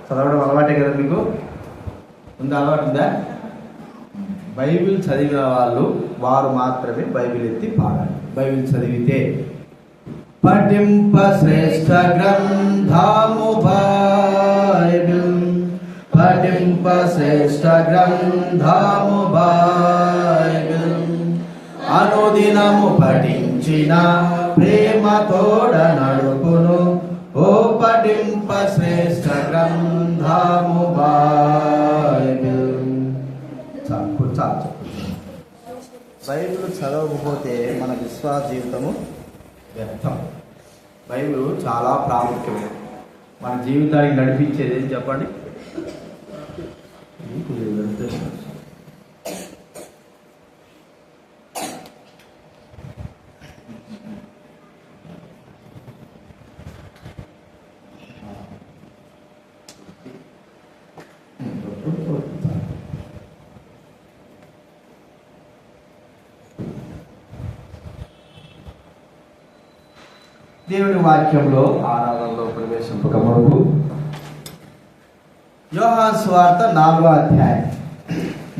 చదవడం అలవాటే కదా మీకు? ఉందా? అలవాటు ఉందా? బైబిల్ చదివిన వారు మాత్రమే బైబిల్ ఎత్తి పాడాలి. బైబిల్ చదివితే పఠింప శ్రేష్ఠ గ్రంథము బైబిల్, పఠింప శ్రేష్ఠ గ్రంథము బైబిల్, అనుదినము పఠించిన ప్రేమ తోడ నడుపును, ఓ పఠింప శ్రేష్ఠ గ్రంథము బైబిల్. చాలు. బైబిల్ చదవకపోతే మన విశ్వాస జీవితము వ్యర్థం. బైబిల్ చాలా ప్రాముఖ్యమే. మన జీవితానికి నడిపించేది ఏం చెప్పండి? దేవుని వాక్యంలో ఆరాధనలో ప్రవేశింపక మునుపు యోహాను సువార్త 4వ అధ్యాయం,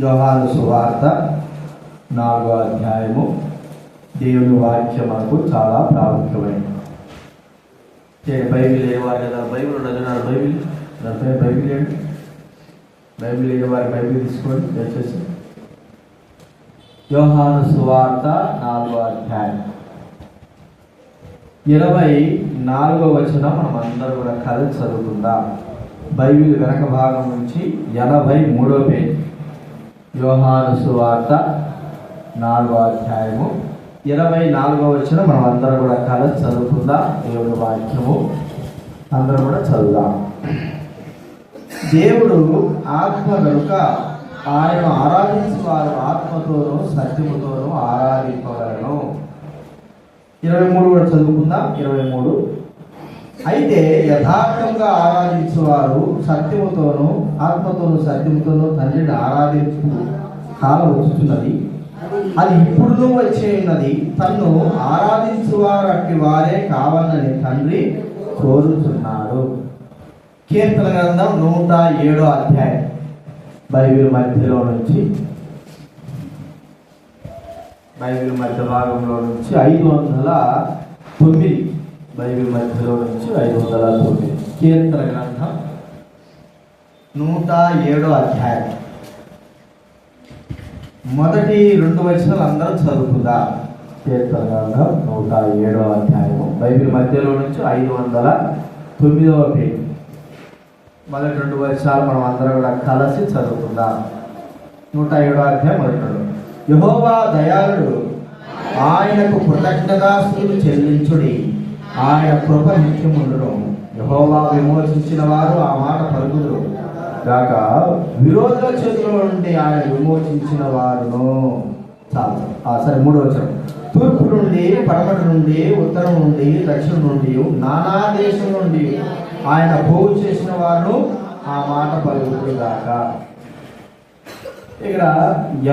యోహాను సువార్త 4వ అధ్యాయము దేవుని వాక్యం మనకు చాలా ప్రాముఖ్యమైనది. బైబిల్ లేనివారు కదా, బైబిల్ ఉండదు, బైబిల్ దానిపై బైబిల్ ఏంటి? బైబిల్ లేని వారి బైబిల్ తీసుకోండి దయచేసి. యోహాను సువార్త 4వ అధ్యాయం 24వ వచనం మనం అందరూ కూడా కలిసి చదువుకుందాం. బైబిల్ వెనక భాగం నుంచి 83వ పేజీ. యోహాను సువార్త 4వ అధ్యాయము 24వ వచనం మనం అందరూ కూడా కలిసి చదువుకుందాం. దేవుని వాక్యము అందరూ కూడా చదువుదాం. దేవుడు ఆత్మ కనుక ఆయన ఆరాధించి వారు ఆత్మతోనూ సత్యముతోనూ ఆరాధింపగలను. 23 కూడా చదువుకుందాం. 23 అయితే యథార్థంగా ఆరాధించేవారు సత్యముతోనూ ఆత్మతోనూ సత్యముతోనూ తండ్రిని ఆరాధించు కాలం వచ్చుతున్నది, అది ఇప్పుడు వచ్చే ఉన్నది. తన్ను ఆరాధించువారు అట్టి వారే కావాలని తండ్రి కోరుతున్నాడు. కీర్తన గ్రంథం 107వ అధ్యాయం బైబిల్ మధ్యలో నుంచి, బైబిల్ మధ్య భాగంలో నుంచి 509, బైబిల్ మధ్యలో నుంచి 509. కీర్తన గ్రంథం 107వ అధ్యాయం మొదటి 2 వచనాలు అందరూ చదువుకుందా. కీర్తన గ్రంథం 107వ అధ్యాయము బైబిల్ మధ్యలో నుంచి 509వ పేజీ. మొదటి 2 వచనాలు మనం అందరం కూడా కలిసి చదువుకుందాం. 107వ అధ్యాయం మొదటి 2. యెహోవా దయాళుడు, ఆయనకు కృతజ్ఞతాస్తుతులు చెల్లించుడి, ఆయన కృప నిత్యముండును. యెహోవా విమోచించిన వారు ఆ మాట పలుకుదురు గాక, విరోధుల చేతుల నుండి ఆయన విమోచించిన వారును. చాలు. సరే, 3వ వచనం. తూర్పు నుండి పడమటి నుండి ఉత్తరం నుండి దక్షిణం నుండి నానా దేశం నుండి ఆయన పోగు చేసిన వారు ఆ మాట పలుకుదురు గాక. ఇక్కడ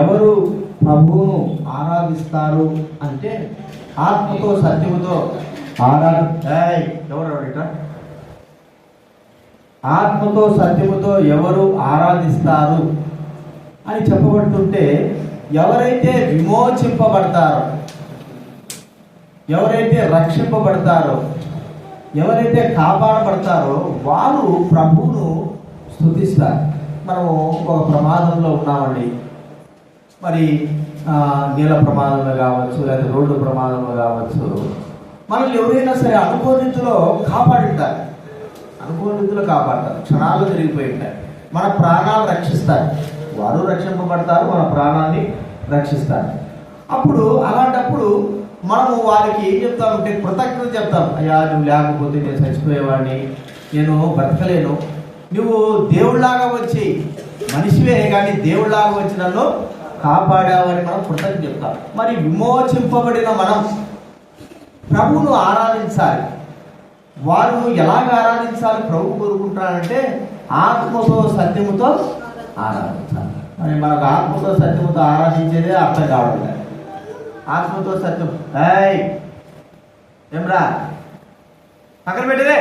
ఎవరు ప్రభువును ఆరాధిస్తారు అంటే ఆత్మతో సత్యముతో ఆత్మతో సత్యముతో ఎవరు ఆరాధిస్తారు అని చెప్పబడుతుంటే, ఎవరైతే విమోచింపబడతారో, ఎవరైతే రక్షింపబడతారో, ఎవరైతే కాపాడబడతారో వారు ప్రభువును స్తుతిస్తారు. మనము ఒక ప్రమాదంలో ఉన్నామండి, మరి నీళ్ళ ప్రమాదంలో కావచ్చు, లేదా రోడ్డు ప్రమాదంలో కావచ్చు, మనల్ని ఎవరైనా సరే అనుకోనితులో కాపాడుంటారు, అనుకోనితులు కాపాడతారు, క్షణాలు తిరిగిపోయి ఉంటారు, మన ప్రాణాలు రక్షిస్తారు. వారు రక్షింపబడతారు, మన ప్రాణాన్ని రక్షిస్తారు. అప్పుడు అలాంటప్పుడు మనము వారికి ఏం చెప్తామంటే కృతజ్ఞత చెప్తాం. అయ్యా, నువ్వు లేకపోతే నేను చచ్చిపోయేవాడిని, నేను బ్రతకలేను, నువ్వు దేవుళ్లాగా వచ్చి, మనిషివే కానీ దేవుళ్లాగా వచ్చి నన్ను కాపాడావని మనం కృతజ్ఞత చెప్తాం. మరి విమోచింపబడిన మనం ప్రభువును ఆరాధించాలి. వారు ఎలాగ ఆరాధించాలి? ప్రభు కోరుకుంటారంటే ఆత్మతో సత్యముతో ఆరాధించాలి. మరి మనకు ఆత్మతో సత్యముతో ఆరాధించేదే అర్థం కావడం. ఆత్మతో సత్యం ఏమ్రా పక్కన పెట్టేదే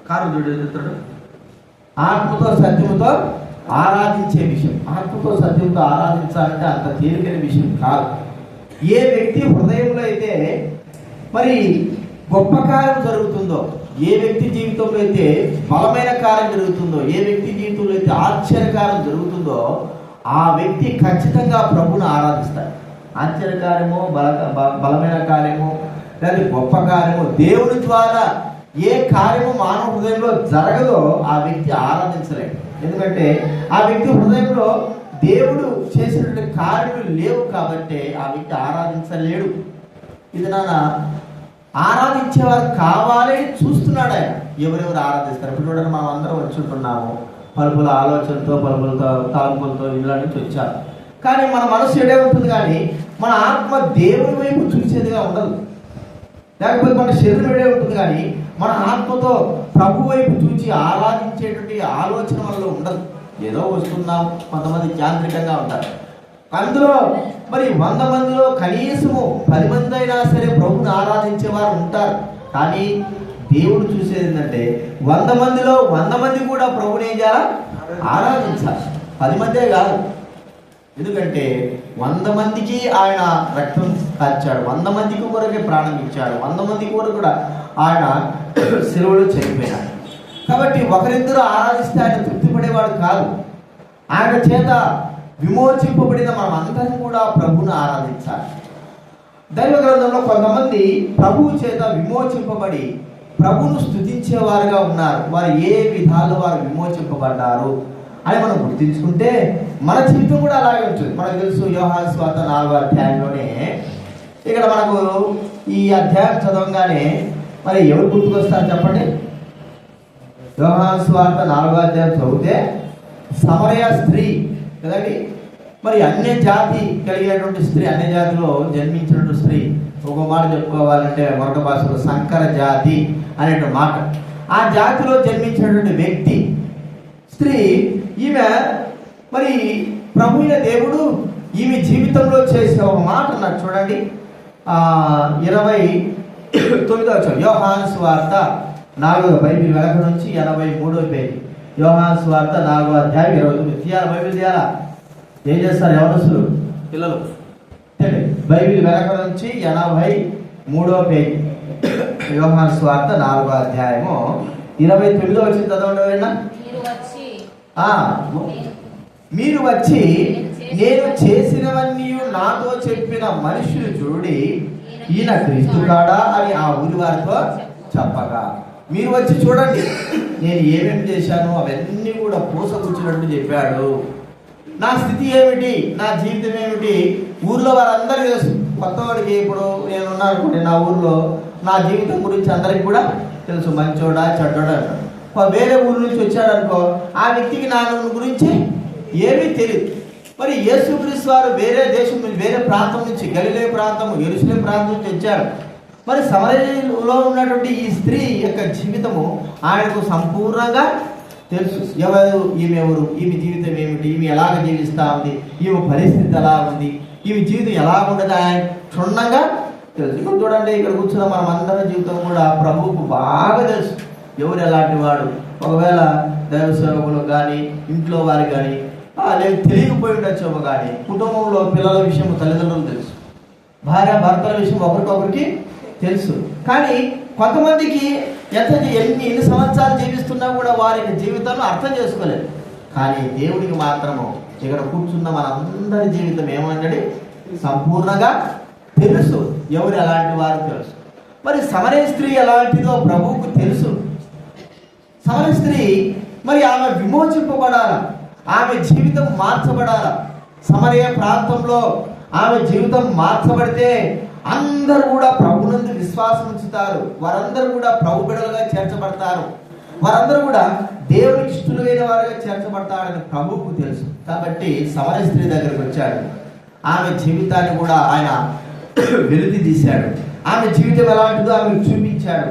కారు చూడు, ఆత్మతో సత్యముతో ఆరాధించే విషయం. ఆత్మతో సత్యంతో ఆరాధించాలంటే అంత తేలికైన విషయం కాదు. ఏ వ్యక్తి హృదయంలో అయితే మరి గొప్ప కార్యం జరుగుతుందో, ఏ వ్యక్తి జీవితంలో అయితే బలమైన కార్యం జరుగుతుందో, ఏ వ్యక్తి జీవితంలో అయితే ఆశ్చర్యకార్యం జరుగుతుందో ఆ వ్యక్తి ఖచ్చితంగా ప్రభువును ఆరాధిస్తాడు. ఆశ్చర్యకార్యము, బలమైన కార్యము లేదా గొప్ప కార్యము దేవుని ద్వారా ఏ కార్యము మానవ హృదయంలో జరగదో ఆ వ్యక్తి ఆరాధించలేడు. ఎందుకంటే ఆ వ్యక్తి హృదయంలో దేవుడు చేసినటువంటి కార్యములు లేవు కాబట్టి ఆ వ్యక్తి ఆరాధించలేడు. ఇది నాన్న ఆరాధించేవారు కావాలని చూస్తున్నాడు ఆయన. ఎవరెవరు ఆరాధిస్తారు? ఇప్పుడు చూడండి, మనం అందరం వచ్చుంటున్నాము పలుపుల ఆలోచనతో, పలుపులతో, తాల్పులతో ఇళ్ళ నుంచి వచ్చారు. కానీ మన మనసు ఎడే ఉంటుంది, కానీ మన ఆత్మ దేవుని వైపు చూసేదిగా ఉండదు. లేకపోతే మన శరీరం ఎడే ఉంటుంది, కానీ మన ఆత్మతో ప్రభు వైపు చూచి ఆరాధించేటువంటి ఆలోచన మనలో ఉండదు. ఏదో వస్తున్నాం, కొంతమంది యాంత్రికంగా ఉంటారు. అందులో మరి 100 మందిలో కనీసము 10 మంది అయినా సరే ప్రభుని ఆరాధించేవారు ఉంటారు. కానీ దేవుడు చూసేది ఏంటంటే 100 మందిలో 100 మంది కూడా ప్రభుని ఏం చేయాలి? ఆరాధించాలి. 10 మందే కాదు. ఎందుకంటే 100 మందికి ఆయన రక్తం కాచాడు, 100 మందికి కొరకే ప్రాణం ఇచ్చాడు, 100 మందికి కొరకు కూడా ఆయన శిలువలో చనిపోయాడు. కాబట్టి ఒకరిద్దరు ఆరాధిస్తే ఆయన తృప్తిపడేవాడు కాదు. ఆయన చేత విమోచింపబడిన మనం అందరం కూడా ప్రభువును ఆరాధించాలి. దైవ గ్రంథంలో కొంతమంది ప్రభువు చేత విమోచింపబడి ప్రభువును స్తుతించేవారుగా ఉన్నారు. వారు ఏ విధాలు వారు విమోచింపబడ్డారు అని మనం గుర్తించుకుంటే మన జీవితం కూడా అలాగే ఉంటుంది. మనకు తెలుసు, యోహాను సువార్త 4వ అధ్యాయంలోనే ఇక్కడ మనకు ఈ అధ్యాయం చదవగానే మరి ఎవరు గుర్తుకొస్తారు చెప్పండి? యోహాను సువార్త 4వ అధ్యాయం చదివితే సమరయ స్త్రీ కదండి. మరి అన్య జాతి కలిగినటువంటి స్త్రీ, అన్య జాతిలో జన్మించినటువంటి స్త్రీ, ఒక మాట చెప్పుకోవాలంటే మరొక భాషలో సంకర జాతి అనేటువంటి మాట. ఆ జాతిలో జన్మించినటువంటి వ్యక్తి స్త్రీ, ఈమె మరి ప్రభు అయిన దేవుడు ఈమె జీవితంలో చేసే ఒక మాట అన్నారు చూడండి. 29వ యోహాను సువార్త 4వ బైబిల్ వెనక నుంచి 83వ పేజీ. యోహాను సువార్త 4వ అధ్యాయం 29. తీయాలి, బైబిల్ తీయాలా? ఏం చేస్తారు యవనస్తులు పిల్లలు? బైబిల్ వెనక నుంచి 83వ పేజీ. యోహాను సువార్త 4వ అధ్యాయము 29వ వచ్చి చదవండి. మీరు వచ్చి నేను చేసినవన్నీ నాతో చెప్పిన మనుషులు చూడి ఈయన క్రీస్తు కాడా అని ఆ ఊరి వారితో చెప్పగా, మీరు వచ్చి చూడండి నేను ఏమేమి చేశాను అవన్నీ కూడా పూసగుచ్చినట్టు చెప్పాడు. నా స్థితి ఏమిటి, నా జీవితం ఏమిటి ఊర్లో వారందరూ తెలుసు. కొత్తవాడికి ఇప్పుడు నేనున్నాను అనుకోండి, నా ఊర్లో నా జీవితం గురించి అందరికి కూడా తెలుసు. మంచోడా చెడ్డోడా అంటాడు. వేరే ఊరు నుంచి వచ్చాడు అనుకో, ఆ వ్యక్తికి నా గురించి ఏమీ తెలియదు. మరి యేసుక్రీస్తు వారు వేరే దేశం నుంచి, వేరే ప్రాంతం నుంచి, గలిలే ప్రాంతము, యెరూషలేము ప్రాంతం నుంచి వచ్చాడు. మరి సమరయలో ఉన్నటువంటి ఈ స్త్రీ యొక్క జీవితము ఆయనకు సంపూర్ణంగా తెలుసు. ఈమె ఎవరు, ఈమె జీవితం ఏమిటి, ఈమె ఎలాగ జీవిస్తూ ఉంది, ఈమె పరిస్థితి ఎలా ఉంది, ఈమె జీవితం ఎలా ఉండదు ఆయన క్షుణ్ణంగా తెలుసు. ఇప్పుడు చూడండి, ఇక్కడ కూర్చున్న మనం అందరి జీవితం కూడా ప్రభువుకు బాగా తెలుసు. ఎవరు ఎలాంటి వాడు, ఒకవేళ దైవ సేవకులు కానీ ఇంట్లో వారు కానీ లేదు తెలియకపోయి ఉండొచ్చేమో, కానీ కుటుంబంలో పిల్లల విషయం తల్లిదండ్రులు తెలుసు, భార్య భర్తల విషయం ఒకరికొకరికి తెలుసు. కానీ కొంతమందికి ఎన్ని సంవత్సరాలు జీవిస్తున్నా కూడా వారి జీవితాన్ని అర్థం చేసుకోలేదు. కానీ దేవుడికి మాత్రము ఇక్కడ కూర్చున్న మనందరి జీవితం ఏమన్నది సంపూర్ణంగా తెలుసు. ఎవరు ఎలాంటి వారు తెలుసు. మరి సమరయ స్త్రీ ఎలాంటిదో ప్రభువుకు తెలుసు. సమరయ స్త్రీ మరి ఆమె విమోచింపబడాల, ఆమె జీవితం మార్చబడాల. సమరయ ప్రాంతంలో ఆమె జీవితం మార్చబడితే అందరూ కూడా ప్రభునందు విశ్వాసం ఉంచుతారు. వారందరూ కూడా ప్రభు బిడ్డలుగా చేర్చబడతారు. వారందరూ కూడా దేవునికి ఇష్టమైన వారుగా చేర్చబడతారని ప్రభువుకు తెలుసు. కాబట్టి సమరయ స్త్రీ దగ్గరికి వచ్చాడు. ఆమె జీవితాన్ని కూడా ఆయన వెలికి తీశాడు. ఆమె జీవితం ఎలాంటిదో ఆమెకు చూపించాడు.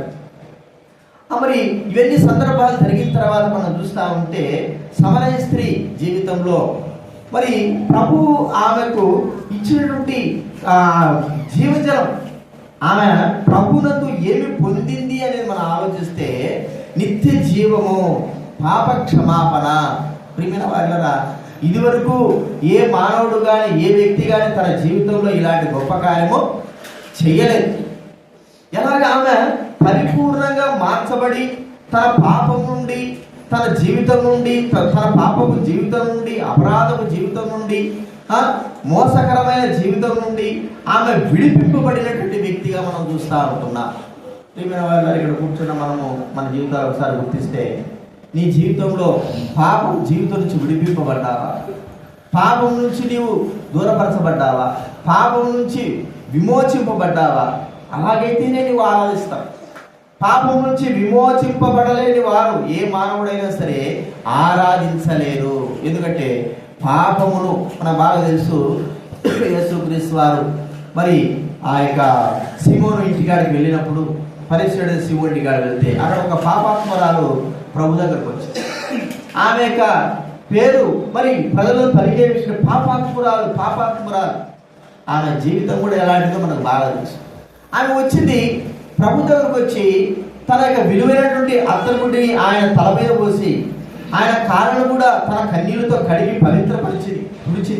మరి ఇవన్నీ సందర్భాలు జరిగిన తర్వాత మనం చూస్తూ ఉంటే సమరయ స్త్రీ జీవితంలో మరి ప్రభు ఆమెకు ఇచ్చినటువంటి జీవజలం, ఆమె ప్రభునందు ఏమి పొందింది అనేది మనం ఆలోచిస్తే నిత్య జీవము, పాప క్షమాపణ. ప్రియమైన వారలారా, ఇదివరకు ఏ మానవుడు కానీ ఏ వ్యక్తి కానీ తన జీవితంలో ఇలాంటి గొప్ప కార్యము చేయలేదు. ఎలాగ ఆమె పరిపూర్ణంగా మార్చబడి తన పాపం నుండి, తన జీవితం నుండి, తన పాపపు జీవితం నుండి, అపరాధపు జీవితం నుండి, మోసకరమైన జీవితం నుండి ఆమె విడిపింపబడినటువంటి వ్యక్తిగా మనం చూస్తూ ఉంటున్నాం. ప్రియమైన వారు, ఇక్కడ కూర్చున్న మనము మన జీవితాలు ఒకసారి గుర్తిస్తే, నీ జీవితంలో పాపం జీవితం నుంచి విడిపింపబడ్డావా? పాపం నుంచి నీవు దూరపరచబడ్డావా? పాపం నుంచి విమోచింపబడ్డావా? అలాగైతేనే నీవు ఆరాధిస్తావు. పాపం నుంచి విమోచింపబడలేని వారు ఏ మానవుడైనా సరే ఆరాధించలేరు. ఎందుకంటే పాపమును మన బాగా తెలుసు. యేసుక్రీస్తు వారు మరి ఆ యొక్క సీమోను ఇంటికాడికి వెళ్ళినప్పుడు, పరిసయుడైన సీమోను ఇంటికాడికి వెళ్తే అక్కడ ఒక పాపాత్మురాలు ప్రభు దగ్గరకు వచ్చింది. ఆమె యొక్క పేరు మరి ప్రజలను పలికే విషయం పాపాత్మురాలు. ఆమె జీవితం కూడా ఎలాంటిదో మనకు బాగా తెలుసు. ఆమె వచ్చింది ప్రభు దగ్గరకు వచ్చి తన యొక్క విలువైనటువంటి అత్తరుని ఆయన తల మీద పోసి ఆయన కాళ్ళను కూడా తన కన్నీళ్లతో కడిగి పవిత్రపరిచింది.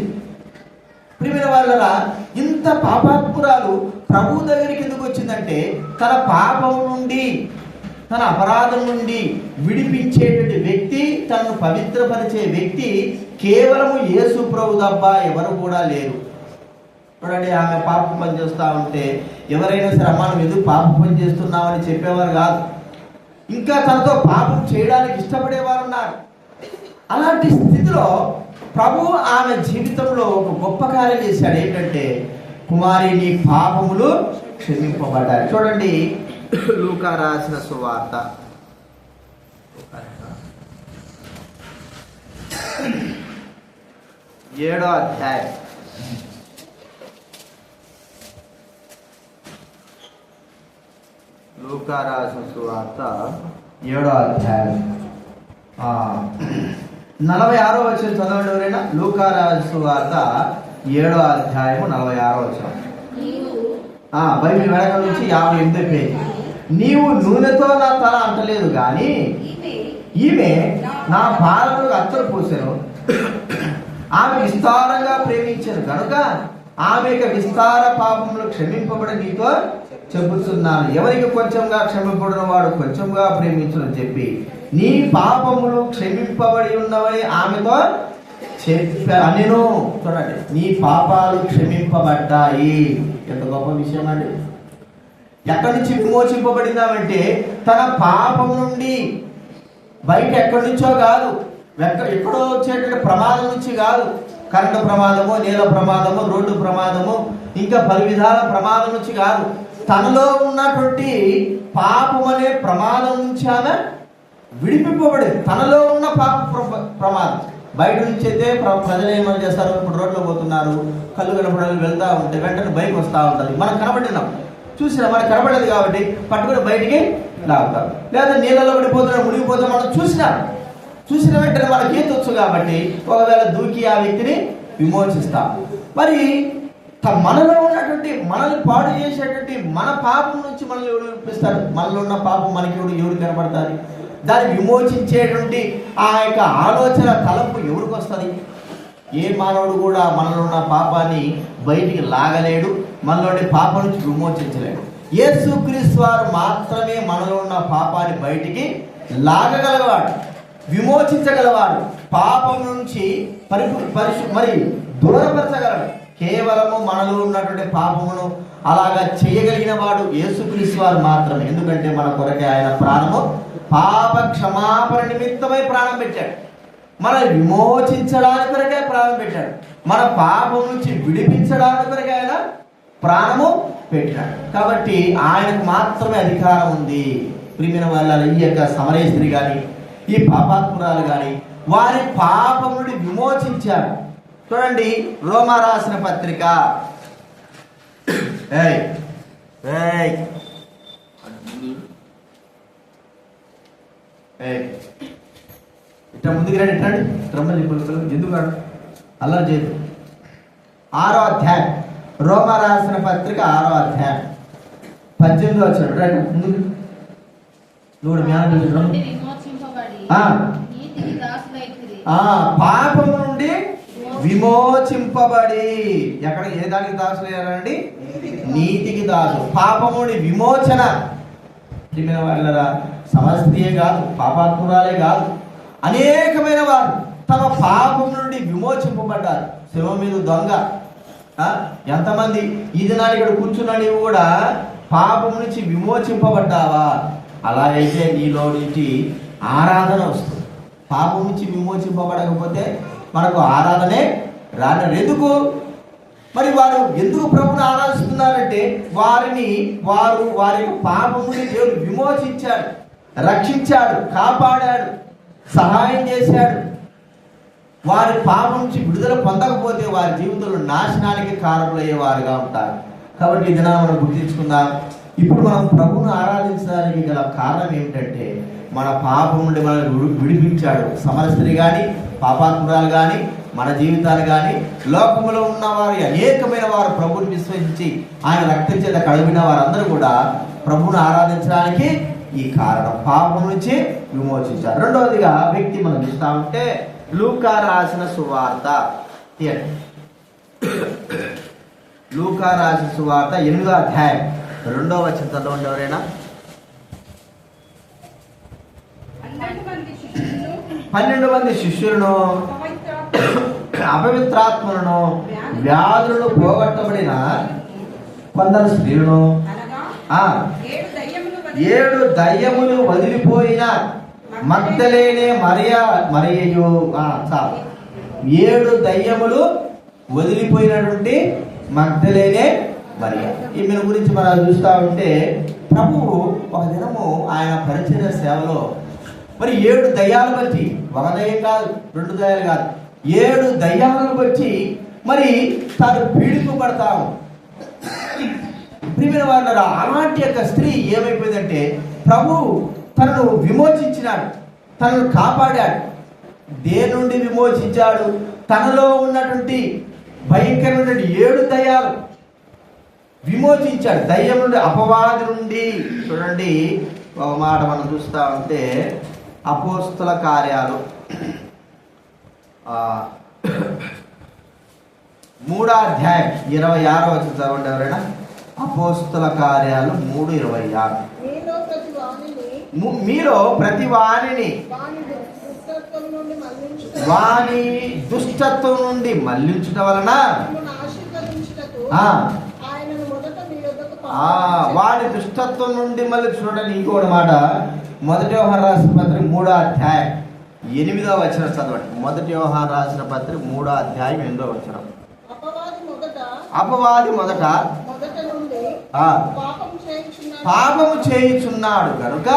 ప్రియమైన వాళ్ళరా, ఇంత పాపాత్మురాలు ప్రభు దగ్గరికి ఎందుకు వచ్చిందంటే తన పాపం నుండి, తన అపరాధం నుండి విడిపించేటువంటి వ్యక్తి, తనను పవిత్రపరిచే వ్యక్తి కేవలము యేసు ప్రభు తప్ప ఎవరు కూడా లేరు. చూడండి, ఆమె పాపం పని చేస్తూ ఉంటే ఎవరైనా సరే అమ్మా నువ్వు ఎందుకు పాపం పని చేస్తున్నామని చెప్పేవారు కాదు. ఇంకా తనతో పాపం చేయడానికి ఇష్టపడేవారు ఉన్నారు. అలాంటి స్థితిలో ప్రభు ఆమె జీవితంలో ఒక గొప్ప కార్యం చేశాడు. ఏంటంటే, కుమారి నీ పాపములు క్షమింపబడ్డాయి. చూడండి, లూకా రాసిన సువార్త 7వ అధ్యాయం. లూకా రాసిన సువార్త 7వ అధ్యాయం 46వ వచనం చదవండి ఎవరైనా. లూకా రాసిన సువార్త 7వ అధ్యాయము 46వ వచనం. బైబిల్ వెనక నుంచి 58వ పేజీ. నీవు నూనెతో నా తల అంటలేదు కానీ ఈమె నా పాదములకు అత్తరు పోసెను. ఆమె విస్తారంగా ప్రేమించాను కనుక ఆమె విస్తార పాపములు క్షమింపబడి నీతో చెబుతున్నాను. ఎవరికి కొంచెంగా క్షమింపబడిన వాడు కొంచెంగా ప్రేమించునని చెప్పి నీ పాపములు క్షమింపబడి ఉన్నవని ఆమెతో చెప్పాను. చూడండి, నీ పాపాలు క్షమింపబడ్డాయి. ఎంత గొప్ప విషయం అండి. ఎక్కడి నుంచి విమోచింపబడిందామంటే తన పాపం నుండి, బయట ఎక్కడి నుంచో కాదు, ఎక్కడో వచ్చేటువంటి ప్రమాదం నుంచి కాదు. కరెంటు ప్రమాదము, నీళ్ళ ప్రమాదము, రోడ్డు ప్రమాదము, ఇంకా పలు విధాల ప్రమాదం నుంచి కాదు. తనలో ఉన్నటువంటి పాపం అనే ప్రమాదం నుంచి ఆమె విడిపింపబడింది. తనలో ఉన్న పాప ప్రమాదం. బయట నుంచి అయితే ప్రజలు ఏమని చేస్తారు, ఇప్పుడు రోడ్లో పోతున్నారు, కళ్ళు కనపడాలి, వెళ్తూ ఉంటే వెంటనే బైక్ వస్తూ ఉంటుంది. మనం కనబడినాం, చూసినా మనకు కనబడలేదు కాబట్టి పట్టుకుని బయటికి లాగుతారు. లేదా నీళ్ళలో పడిపోతున్నా మునిగిపోతే మనం చూసిన వెంటనే మనకి ఈత వచ్చు కాబట్టి ఒకవేళ దూకి ఆ వ్యక్తిని విమోచిస్తాం. మరి మనలో ఉన్నటువంటి, మనల్ని పాడు చేసేటువంటి మన పాపం నుంచి మనల్ని ఎవరు విడిపిస్తాడు? మనలో ఉన్న పాపం మనకి ఎవరు కనపడతారు? దాన్ని విమోచించేటువంటి ఆ యొక్క ఆలోచన తలంపు ఎవరికి వస్తుంది? ఏ మానవుడు కూడా మనలో ఉన్న పాపాన్ని బయటికి లాగలేడు, మనలోని పాపం నుంచి విమోచించలేడు. యేసుక్రీస్తు వారు మాత్రమే మనలో ఉన్న పాపాన్ని బయటికి లాగగలవాడు, విమోచించగలవాడు, పాపం నుంచి మరి దూరపరచగలడు. కేవలము మనలో ఉన్నటువంటి పాపమును అలాగా చేయగలిగిన వాడు యేసుక్రీస్తు వారు మాత్రమే. ఎందుకంటే మన కొరకే ఆయన ప్రాణము పాప క్షమాపణ నిమిత్తమై ప్రాణం పెట్టాడు. మనల్ని విమోచించడానికి కొరకే ప్రాణం పెట్టాడు. మన పాపం నుంచి విడిపించడానికి కొరకే ఆయన ప్రాణము పెట్టాడు. కాబట్టి ఆయనకు మాత్రమే అధికారం ఉంది. ప్రియమైన వాళ్ళ ఈ యొక్క సమరయ స్త్రీ కానీ, ఈ పాపాత్మురాలు కానీ వారి పాపం నుండి విమోచించాడు. చూడండి, రోమా రాసిన పత్రిక ఇట్లా ముందుకు రండి, ఇట్లాండి రమ్మని చెప్పి ఎందుకు రాడు, అలా చేయదు. 6వ అధ్యాయం, రోమా రాసిన పత్రిక 6వ అధ్యాయం 18వ వచనం. ముందుకు నువ్వు జ్ఞానం పాపము నుండి విమోచింపబడి, ఎక్కడ ఏ దానికి దాసులయ్యారండి? నీతికి దాసు. పాపముని విమోచన. వాళ్ళరా సమస్యే కాదు, పాపాత్మురాలే కాదు, అనేకమైన వారు తమ పాపం నుండి విమోచింపబడ్డారు. శివ మీద దొంగ ఎంతమంది ఈ దినాలు ఇక్కడ కూర్చున్నా నీవు కూడా పాపం నుంచి విమోచింపబడ్డావా? అలా అయితే నీలో నుంచి ఆరాధన వస్తుంది. పాపం నుంచి విమోచింపబడకపోతే మనకు ఆరాధనే రాదు. ఎందుకు మరి వారు ఎందుకు ప్రభుని ఆరాధిస్తున్నారంటే వారి పాపముని దేవుడు విమోచించాడు, రక్షించాడు, కాపాడాడు, సహాయం చేశాడు. వారి పాపం నుంచి విడుదల పొందకపోతే వారి జీవితంలో నాశనానికి కారణమయ్యేవారుగా ఉంటారు. కాబట్టి ఈ దినాన్ని మనం గుర్తించుకుందాం. ఇప్పుడు మనం ప్రభువును ఆరాధించడానికి గల కారణం ఏమిటంటే మన పాపం నుండి మనల్ని విడిపించాడు. సమరస్త్రీ కానీ పాపాత్మురాలు కానీ మన జీవితాలు కానీ లోకంలో ఉన్న వారి అనేకమైన వారు ప్రభువుని విశ్వసించి ఆయన రక్తం చేత కడిగిన వారందరూ కూడా ప్రభువును ఆరాధించడానికి ఈ కారణం, పాపం నుంచి విమోచించారు. రెండవదిగా వ్యక్తి మనం చూస్తా ఉంటే లూకా రాసిన సువార్త. లూకా రాసిన సువార్త 8వ అధ్యాయం 2వ వచనం చదవండి ఎవరైనా. 12 మంది శిష్యులను అపవిత్రాత్మలను వ్యాధులను పోగొట్టబడిన కొందరు స్త్రీలను 7 దయ్యములు వదిలిపోయిన మగ్దలేనే మరియయు 7 దయ్యములు వదిలిపోయినటువంటి మగ్దలేనే మరియ. ఈమెను గురించి మనం చూస్తూ ఉంటే ప్రభువు ఒక దినము ఆయన పరిచర్య సేవలో మరి 7 దయ్యాలు బట్టి, ఒక దయ్యం కాదు, 2 దయ్యాలు కాదు, 7 దయ్యాలను బట్టి మరి తాను పీడింపబడతాము. ప్రియమైన వాళ్ళ అలాంటి యొక్క స్త్రీ ఏమైపోయిందంటే ప్రభు తనను విమోచించినాడు, తనను కాపాడాడు. దేని నుండి విమోచించాడు? తనలో ఉన్నటువంటి భయంకరమైన 7 దయ్యాలు విమోచించాడు. దయ్యం నుండి, అపవాది నుండి. చూడండి ఒక మాట మనం చూస్తా ఉంటే అపోస్తల కార్యాలు 3వ అధ్యాయం 26వ వచనం చదవండి ఎవరైనా. అపోస్తల కార్యాలు 3:26. మీలో ప్రతి వాణిని వాని దుష్టత్వం నుండి మళ్లించుట వలన వాని దుష్టత్వం నుండి మళ్ళీ చూడండి. ఇంకోటి మాట, 1 యోహాను రాసిన పత్రిక 3వ అధ్యాయం 8వ వచనం చదవండి. 1 యోహాను రాసిన పత్రిక 3వ అధ్యాయం 8వ వచనం. అపవాది మొదట పాపము చేయుచున్నాడు కనుక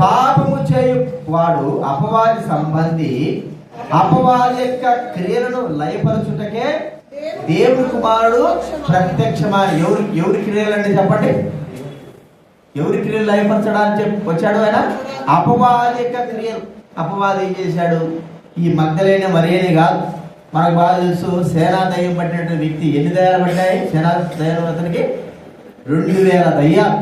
పాపము చేయువాడు అపవాది సంబంధి, అపవాది యొక్క క్రియలను లయపరచుటకే దేవుని కుమారుడు ప్రత్యక్షమైన. ఎవరి క్రియలండి చెప్పండి? ఎవరి క్రియలు లయపరచడానికి వచ్చాడు ఆయన? అపవాది యొక్క క్రియలు. అపవాది ఏం చేశాడు? ఈ మగ్దలేనే మరియనే కాదు, మనకు బాగా తెలుసు. సేనా దయ్యం పట్టినటువంటి వ్యక్తి ఎన్ని దయ్యాలు పట్టాయి? సేనా దయ్యం అతనికి 2000 దయ్యాలు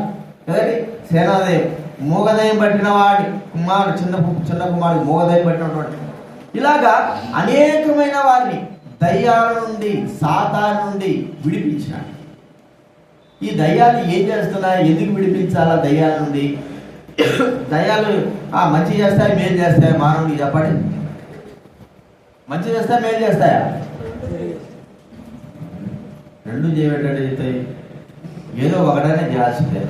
కదండి. సేనాదయం మూగదయం పట్టిన వాడి కుమారుడు, చిన్న కుమారుడు మూగదయం పట్టినటువంటి. ఇలాగా అనేకమైన వారిని దయ్యాల నుండి, సాతాను నుండి విడిపించాడు. ఈ దయ్యాలు ఏం చేస్తున్నాయి? ఎందుకు విడిపించాలా దయ్యాల నుండి? దయ్యాలు మంచి చేస్తాయి, మేలు చేస్తాయి? మానవుడికి చెప్పండి. మంచి చేస్తాయి, మేలు చేస్తాయా? 2 చేయబెట్టాడు చెప్తాయి. ఏదో ఒకటనే చేయాల్సిందే.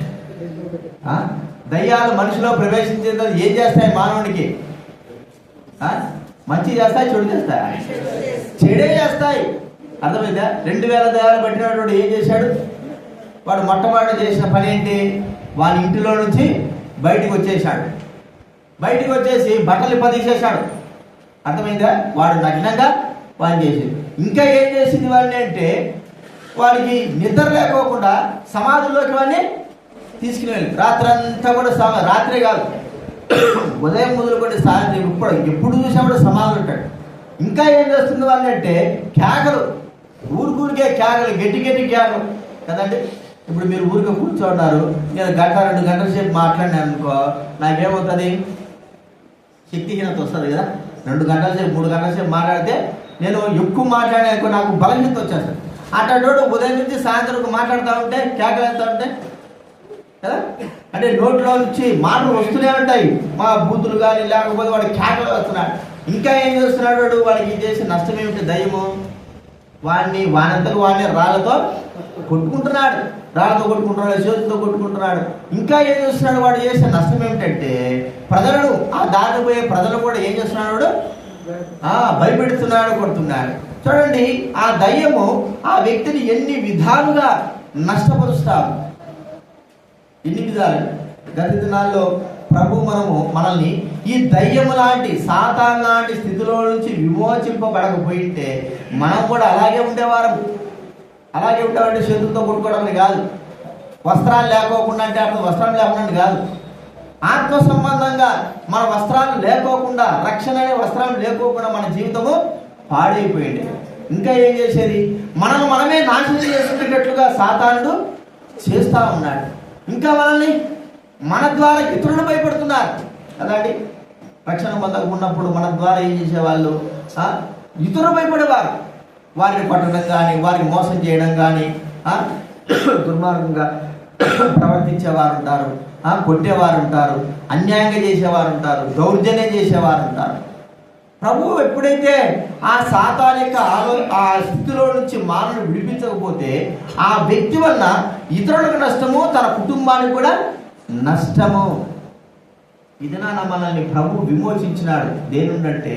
దయ్యాలు మనిషిలో ప్రవేశించేది ఏం చేస్తాయి మానవునికి? మంచి చేస్తాయి, చెడు చేస్తాయి? చెడే చేస్తాయి. అర్థమైందా? 2000 దయ్యాలు పట్టినటువంటి ఏం చేశాడు? వాడు మొట్టమొదటి చేసిన పని ఏంటి? వాని ఇంటిలో నుంచి బయటికి వచ్చేసాడు. బయటికి వచ్చేసి బట్టలు పదిసేసాడు. అర్థమైందా? వాడు నగ్నంగా వాడిని చేసింది. ఇంకా ఏం చేసింది వాడిని అంటే వాడికి నిద్ర లేకోకుండా సమాధుల్లోకి వాడిని తీసుకుని వెళ్ళి రాత్రంతా కూడా రాత్రే కాదు, ఉదయం మొదలుకొని సాయంత్రం ఎప్పుడు చూసినప్పుడు సమాధులు ఉంటాడు. ఇంకా ఏం చేస్తుంది వాళ్ళని అంటే కేకలు, ఊరికే కేకలు, గట్టి కేకలు కదండి. ఇప్పుడు మీరు ఊరికే కూర్చోన్నారు, నేను 1-2 గంటల సేపు మాట్లాడినాను అనుకో, నాకేమవుతుంది? శక్తిహీనత వస్తుంది కదా. 2 గంటల సేపు 3 గంటల సేపు మాట్లాడితే నేను ఎక్కువ మాట్లాడాను, నాకు బలహీనత వచ్చేస్తుంది. అటు ఉదయం నుంచి సాయంత్రం మాట్లాడుతూ ఉంటే కేకలేస్తూ ఉంటే కదా, అంటే నోట్లో నుంచి మాటలు వస్తూనే ఉంటాయి, మా బూతులు కానీ, లేకపోతే వాడు కేకలు వస్తున్నాడు. ఇంకా ఏం చేస్తున్నాడు వాడు? వాడికి చేసే నష్టం ఏమిటి? దయ్యము వానంతకు వాడిని రాళ్ళతో కొట్టుకుంటున్నాడు, చేతులతో కొట్టుకుంటున్నాడు. ఇంకా ఏం చేస్తున్నాడు? వాడు చేసే నష్టం ఏమిటంటే ప్రజలను, ఆ దారిని పోయే ప్రజలు కూడా ఏం చేస్తున్నాడు? వాడు భయపెడుతున్నాడు, కొడుతున్నాడు. చూడండి, ఆ దయ్యము ఆ వ్యక్తిని ఎన్ని విధాలుగా నష్టపరుస్తాడు, ఎన్ని విధాలు. గత దినాల్లో ప్రభు మనల్ని ఈ దయ్యము లాంటి, సాతాన్ లాంటి స్థితిలో నుంచి విమోచింపబడకపోయింటే మనం కూడా అలాగే ఉండేవారం. చేతులతో కొట్టుకోవడం కాదు, వస్త్రాలు లేకోకుండా అంటే అప్పుడు వస్త్రం లేకుండా కాదు, ఆత్మ సంబంధంగా మన వస్త్రాలు లేకోకుండా, రక్షణ అనే వస్త్రాలు లేకోకుండా మన జీవితము పాడైపోయింది. ఇంకా ఏం చేసేది? మనమే నాశనం చేసుకునేటట్లుగా సాతానుడు చేస్తూ ఉన్నాడు. ఇంకా మనల్ని మన ద్వారా ఇతరులు భయపడుతున్నారు కదండి. రక్షణ పొందకున్నప్పుడు మన ద్వారా ఏం చేసేవాళ్ళు? ఇతరులు భయపడేవారు. వారిని కొట్టడం కానీ, వారిని మోసం చేయడం కానీ, దుర్మార్గంగా ప్రవర్తించేవారు ఉంటారు, కొట్టేవారు ఉంటారు, అన్యాయంగా చేసేవారు ఉంటారు, దౌర్జన్యం చేసేవారు ఉంటారు. ప్రభువు ఎప్పుడైతే ఆ సాతాను యొక్క ఆ స్థితిలో నుంచి మానవుని విడిపించకపోతే ఆ వ్యక్తి వల్ల ఇతరులకు నష్టము, తన కుటుంబానికి కూడా నష్టము. ఇది మనల్ని ప్రభు విమోచించినాడు. దేనుండంటే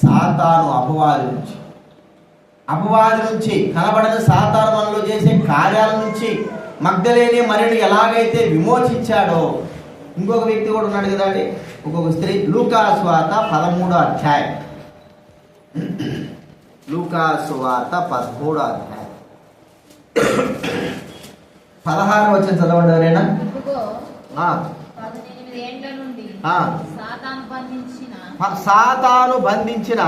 సాతాను అపవాది నుంచి కనబడని సాతాను మనలో చేసే కార్యాల నుంచి మగ్దలేని మరియను ఎలాగైతే విమోచించాడో, ఇంకొక వ్యక్తి కూడా ఉన్నాడు కదండి, ఇంకొక స్త్రీ. లూకా సువార్త 13వ అధ్యాయం, లూకా సువార్త 13వ అధ్యాయం 16 వచ్చిన చదవండి ఎవరైనా. సాతాను బంధించిన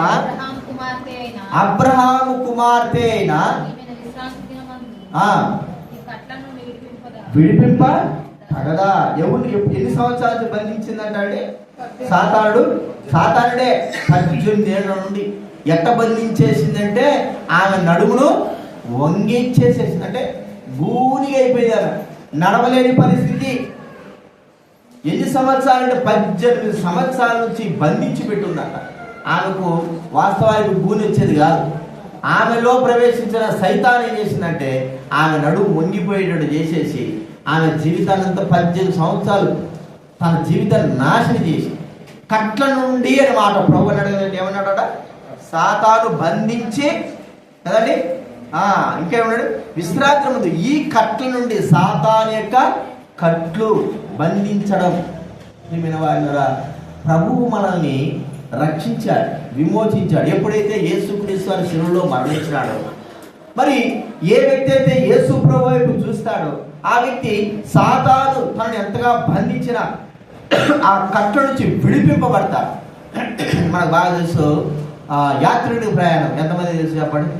అబ్రహాము కుమార్తె అయిన విడిపింప తగదా. ఎన్ని సంవత్సరాలు బంధించిందంటే సాతానుడే 18 ఏళ్ల నుండి. ఎట్ట బంధించేసిందంటే ఆమె నడుమును వంగిచ్చేసేసింది, అంటే గూనిగా అయిపోయారు, నడవలేని పరిస్థితి. ఎన్ని సంవత్సరాలంటే 18 సంవత్సరాల నుంచి బంధించి పెట్టుందట. ఆమెకు వాస్తవానికి గూని వచ్చేది కాదు. ఆమెలో ప్రవేశించిన సైతాన్ ఏం చేసిందంటే ఆమె నడుము వంగిపోయేటట్టు చేసేసి ఆమె జీవితాన్నంతా 18 సంవత్సరాలు తన జీవితాన్ని నాశనం చేసి, కట్ల నుండి అని మాట ప్రభు అన్నాడు. ఏమన్నాడట? సాతాను బంధించి కదండి. ఇంకేమన్నాడు? విశ్రాంతి ముందు ఈ కట్ల నుండి, సాతాను యొక్క కట్లు బంధించడం. వారిరా ప్రభువు మనల్ని రక్షించాడు, విమోచించాడు. ఎప్పుడైతే యేసుక్రీస్తు వారి శిలువలో మరణించినాడో, మరి ఏ వ్యక్తి అయితే యేసు ప్రభు వైపు చూస్తాడో ఆ వ్యక్తి సాతాను తనని ఎంతగా బంధించిన ఆ కట్ల నుంచి విడిపింపబడతాడు. మనకు బాగా తెలుసు యాత్రికుడి ప్రయాణం. ఎంతమంది తెలుసు చెప్పండి?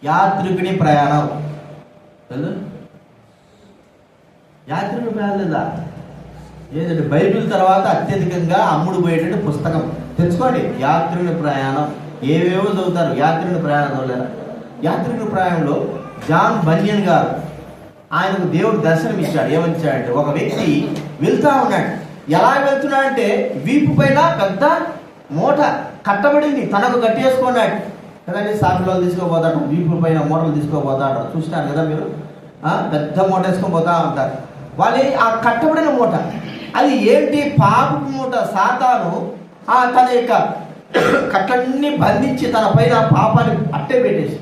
యాత్రికుడి ప్రయాణం తెలుసు? యాత్రికుడి ప్రయాణం లేదా? ఏదంటే బైబిల్ తర్వాత అత్యధికంగా అమ్ముడు పోయేటట్టు పుస్తకం తెచ్చుకోండి. యాత్రికుడి ప్రయాణం. ఏవేవో చదువుతారు, యాత్రికుడి ప్రయాణం చదవలేరా? యాత్రికుడి ప్రయాణంలో జాన్ బన్యన్ గారు, ఆయనకు దేవుడు దర్శనం ఇచ్చాడు. ఏమనిచ్చాడంటే, ఒక వ్యక్తి వెళ్తా ఉన్నాడు. ఎలా వెళ్తున్నాడంటే వీపు పైన పెద్ద మూట కట్టబడింది, తనకు కట్టేసుకున్నాడు కదండి. సాకులో తీసుకోపోతాడు, వీపు పైన మూటలు తీసుకోపోతాడు. చూసినారు కదా మీరు? పెద్ద మూట వేసుకొని పోతా ఉంటారు. వాళ్ళు ఆ కట్టబడిన మూట అది ఏంటి? పాపపు మూట. సాతాను తన యొక్క కట్టన్ని బంధించి తన పైన పాపాన్ని అట్టే పెట్టేసి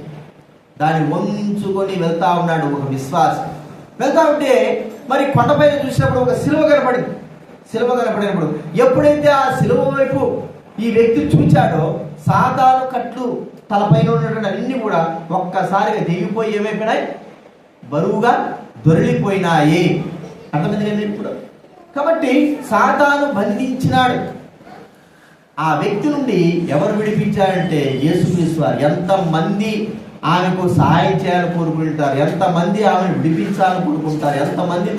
దాన్ని వంచుకొని వెళ్తా ఉన్నాడు ఒక విశ్వాసి. వెళ్తా ఉంటే మరి కొండపైన చూసినప్పుడు ఒక సిలువ కనపడింది. సిలువ కనపడినప్పుడు ఎప్పుడైతే ఆ సిలువ వైపు ఈ వ్యక్తి చూచాడో సాతాను కట్లు తలపైన ఉన్నటువంటి అన్ని కూడా ఒక్కసారిగా దిగిపోయి ఏమైపోయినాయి? బరువుగా దొరికిపోయినాయి. అర్థమైంది ఇప్పుడు. కాబట్టి సాతాను బంధించినాడు. ఆ వ్యక్తి నుండి ఎవరు విడిపించారంటే యేసుక్రీస్తు వారు. ఎంతమంది ఆమెకు సహాయం చేయాలని కోరుకుంటారు, ఎంతమంది ఆమెను విడిపించాలని కోరుకుంటారు, ఎంతమంది